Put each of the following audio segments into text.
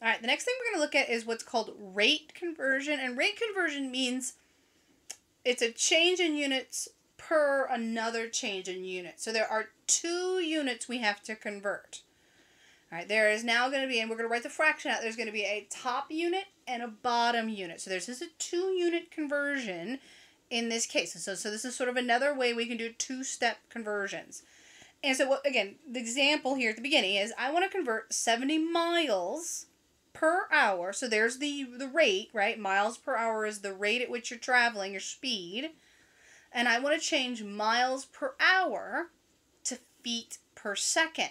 All right, the next thing we're going to look at is what's called rate conversion. And rate conversion means it's a change in units per another change in units. So there are 2 units we have to convert. All right, there is now going to be, and we're going to write the fraction out, there's going to be a top unit and a bottom unit. So there's just a 2-unit conversion in this case. So this is sort of another way we can do 2-step conversions. And so, again, the example here at the beginning is I want to convert 70 miles per hour. So there's the rate, right? Miles per hour is the rate at which you're traveling, your speed. And I want to change miles per hour to feet per second.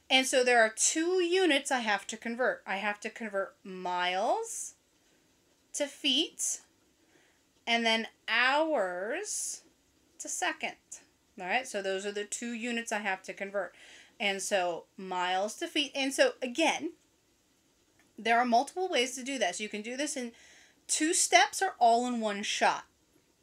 And so there are 2 units I have to convert. I have to convert miles to feet and then hours to second. All right, so those are the 2 units I have to convert. And so miles to feet. And so again, there are multiple ways to do that. So you can do this in 2 steps or all in one shot.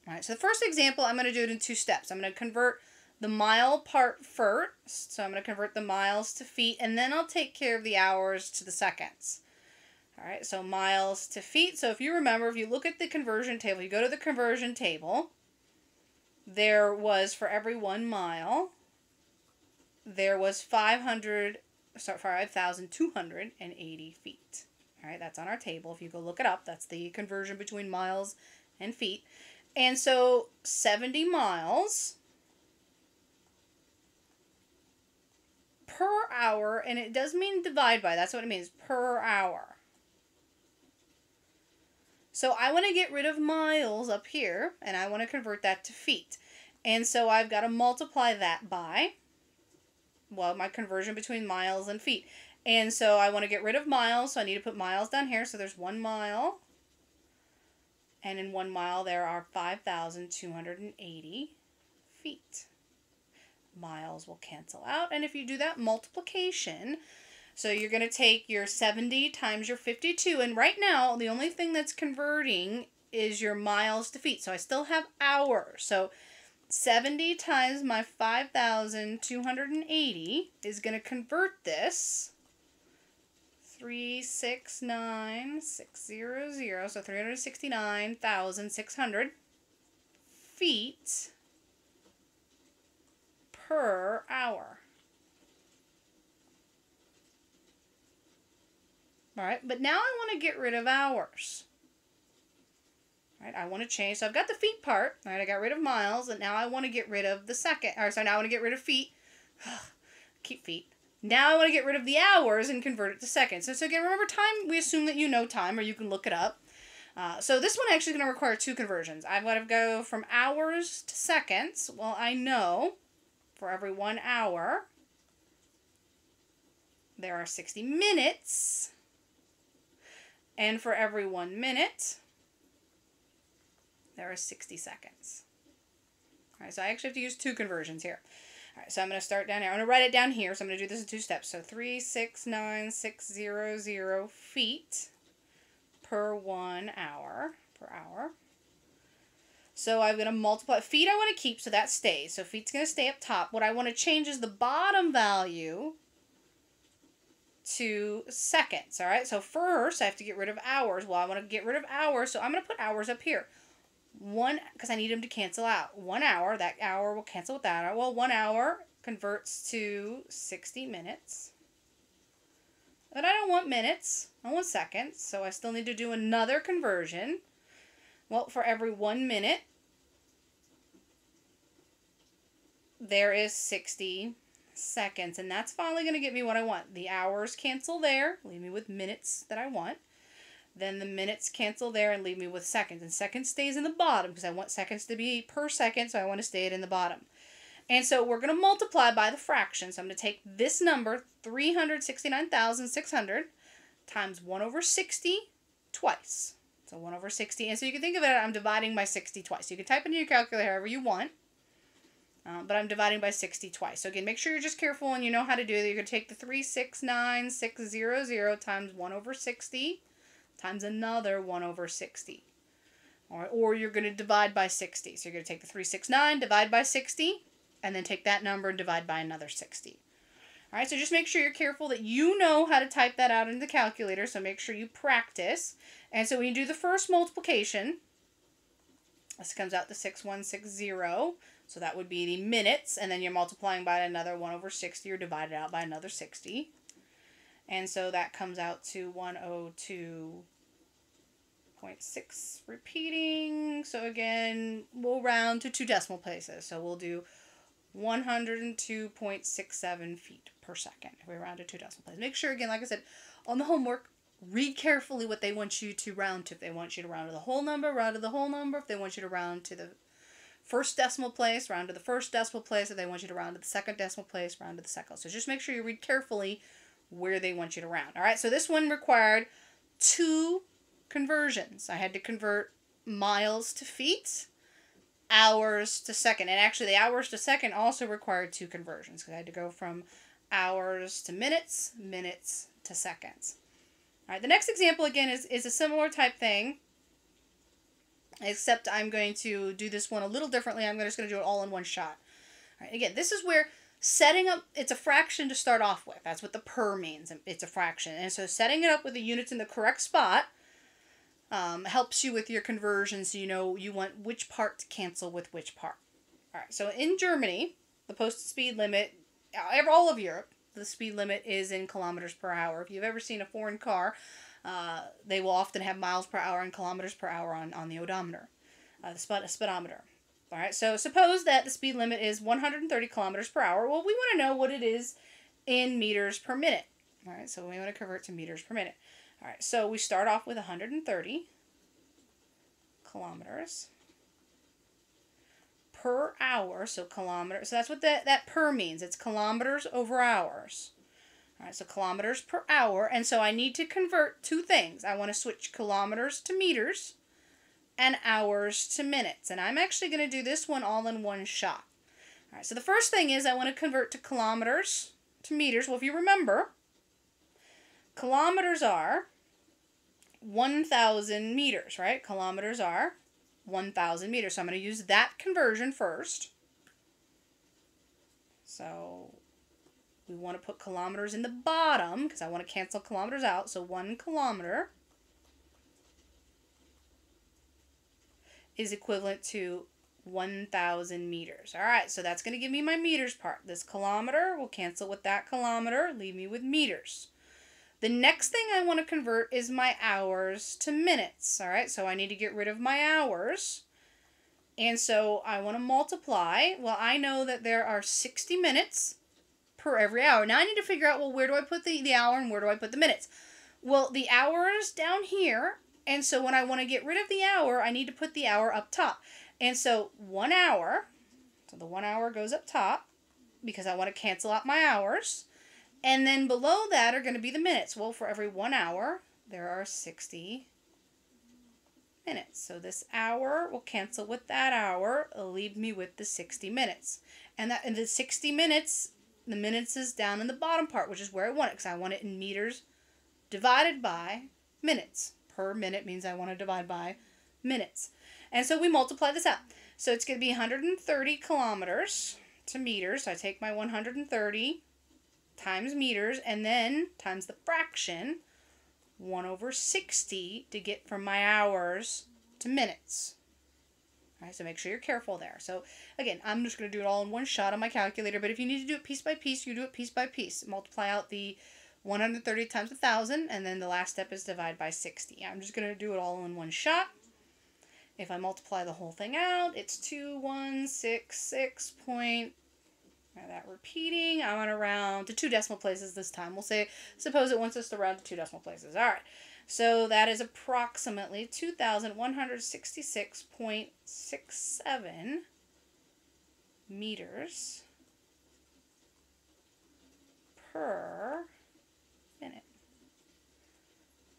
All right, so the first example, I'm going to do it in 2 steps. I'm going to convert the mile part first. So I'm going to convert the miles to feet, and then I'll take care of the hours to the seconds. All right, so miles to feet. So if you remember, if you look at the conversion table, you go to the conversion table, there was, for every 1 mile, there was 5,280 feet. All right, that's on our table. If you go look it up, that's the conversion between miles and feet. And so 70 miles per hour, and it does mean divide by, that's what it means, per hour. So I want to get rid of miles up here, and I want to convert that to feet. And so I've got to multiply that by, well, my conversion between miles and feet. And so I want to get rid of miles, so I need to put miles down here. So there's 1 mile. And in 1 mile, there are 5,280 feet. Miles will cancel out. And if you do that multiplication, so you're going to take your 70 times your 52. And right now, the only thing that's converting is your miles to feet. So I still have hours. So 70 times my 5,280 is going to convert this 369,600, so 369,600 feet per hour. All right, but now I want to get rid of hours. All right, I want to change, so I've got the feet part. All right, I got rid of miles, and now I want to get rid of the second. All right, so now I want to get rid of feet. Keep feet. Now I want to get rid of the hours and convert it to seconds. So again, remember time, we assume that you know time, or you can look it up. So this one actually is going to require 2 conversions. I've got to go from hours to seconds. Well, I know for every 1 hour, there are 60 minutes. And for every 1 minute, there are 60 seconds. All right, so I actually have to use 2 conversions here. All right, so I'm going to start down here. I'm going to write it down here, so I'm going to do this in 2 steps. So 369,600 feet per 1 hour, So I'm going to multiply. Feet I want to keep, so that stays. So feet's going to stay up top. What I want to change is the bottom value to seconds, all right? So first, I have to get rid of hours. Well, I want to get rid of hours, so I'm going to put hours up here. 1, because I need them to cancel out. 1 hour, that hour will cancel with that hour. Well, 1 hour converts to 60 minutes. But I don't want minutes, I want seconds, so I still need to do another conversion. Well, for every 1 minute, there is 60 seconds, and that's finally going to get me what I want. The hours cancel there, leave me with minutes that I want. Then the minutes cancel there and leave me with seconds. And seconds stays in the bottom because I want seconds to be per second, so I want to stay it in the bottom. And so we're going to multiply by the fraction. So I'm going to take this number, 369,600, times 1 over 60 twice. So 1 over 60. And so you can think of it, I'm dividing by 60 twice. You can type into your calculator however you want. But I'm dividing by 60 twice. So again, make sure you're just careful and you know how to do it. You're going to take the 369,600 times 1 over 60 times another 1 over 60. Or you're going to divide by 60. So you're going to take the 369, divide by 60, and then take that number and divide by another 60. All right, so just make sure you're careful that you know how to type that out into the calculator, so make sure you practice. And so when you do the first multiplication, this comes out to 6160, so that would be the minutes, and then you're multiplying by another 1 over 60, or divided out by another 60. And so that comes out to 102.6 repeating. So again, we'll round to 2 decimal places. So we'll do 102.67 feet per second if we round to 2 decimal places. Make sure, again, like I said, on the homework, read carefully what they want you to round to. If they want you to round to the whole number, round to the whole number. If they want you to round to the first decimal place, round to the first decimal place. If they want you to round to the second decimal place, round to the second. So just make sure you read carefully where they want you to round. All right, so this one required 2 conversions. I had to convert miles to feet, hours to second. And actually, the hours to second also required 2 conversions, because I had to go from hours to minutes, minutes to seconds. All right, the next example, again, is a similar type thing, except I'm going to do this one a little differently. I'm just going to do it all in one shot. All right, again, this is where setting up, it's a fraction to start off with. That's what the per means. It's a fraction. And so setting it up with the units in the correct spot helps you with your conversion, so you know you want which part to cancel with which part. All right, so in Germany, the posted speed limit, all of Europe, the speed limit is in kilometers per hour. If you've ever seen a foreign car, they will often have miles per hour and kilometers per hour on the odometer, the speedometer. All right, so suppose that the speed limit is 130 kilometers per hour. Well, we want to know what it is in meters per minute. All right, so we want to convert to meters per minute. All right, so we start off with 130 kilometers per hour, so kilometers. So that's what that per means. It's kilometers over hours. All right, so kilometers per hour. And so I need to convert 2 things. I want to switch kilometers to meters and hours to minutes. And I'm actually going to do this one all in one shot. All right, so the first thing is I want to convert to kilometers to meters. Well, if you remember, kilometers are 1,000 meters, right? Kilometers are 1,000 meters. So I'm going to use that conversion first. So we want to put kilometers in the bottom because I want to cancel kilometers out. So 1 kilometer is equivalent to 1,000 meters. All right, so that's going to give me my meters part. This kilometer will cancel with that kilometer, leave me with meters. The next thing I want to convert is my hours to minutes. All right, so I need to get rid of my hours. And so I want to multiply. Well, I know that there are 60 minutes per every hour. Now I need to figure out, well, where do I put the hour and where do I put the minutes? Well, the hour is down here. And so when I want to get rid of the hour, I need to put the hour up top. And so 1 hour, so the 1 hour goes up top because I want to cancel out my hours. And then below that are going to be the minutes. Well, for every 1 hour, there are 60 minutes. So this hour will cancel with that hour. It'll leave me with the 60 minutes. And the 60 minutes, the minutes is down in the bottom part, which is where I want it, because I want it in meters divided by minutes. Per minute means I want to divide by minutes. And so we multiply this out. So it's going to be 130 kilometers to meters. So I take my 130 times meters, and then times the fraction, 1 over 60, to get from my hours to minutes. All right, so make sure you're careful there. So again, I'm just going to do it all in one shot on my calculator, but if you need to do it piece by piece, you do it piece by piece. Multiply out the 130 times 1,000, and then the last step is divide by 60. I'm just going to do it all in one shot. If I multiply the whole thing out, it's 2166. Now that repeating, I want to round to 2 decimal places this time. We'll say, suppose it wants us to round to 2 decimal places. All right. So that is approximately 2,166.67 meters per minute.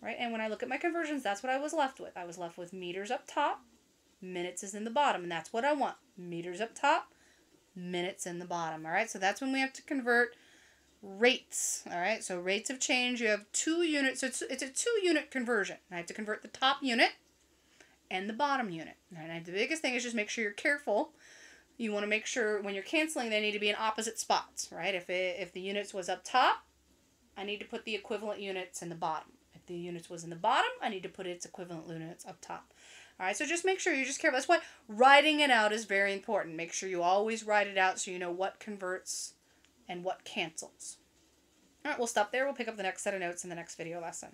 Right? And when I look at my conversions, that's what I was left with. I was left with meters up top, minutes is in the bottom, and that's what I want. Meters up top, minutes in the bottom. All right, so that's when we have to convert rates. All right, so rates of change, you have 2 units. So it's a 2-unit conversion. I have to convert the top unit and the bottom unit. And the biggest thing is just make sure you're careful You want to make sure when you're canceling, they need to be in opposite spots, right? If the units was up top, I need to put the equivalent units in the bottom. If the units was in the bottom, I need to put its equivalent units up top. All right, so just make sure you just care about. That's why writing it out is very important. Make sure you always write it out so you know what converts and what cancels. All right, we'll stop there. We'll pick up the next set of notes in the next video lesson.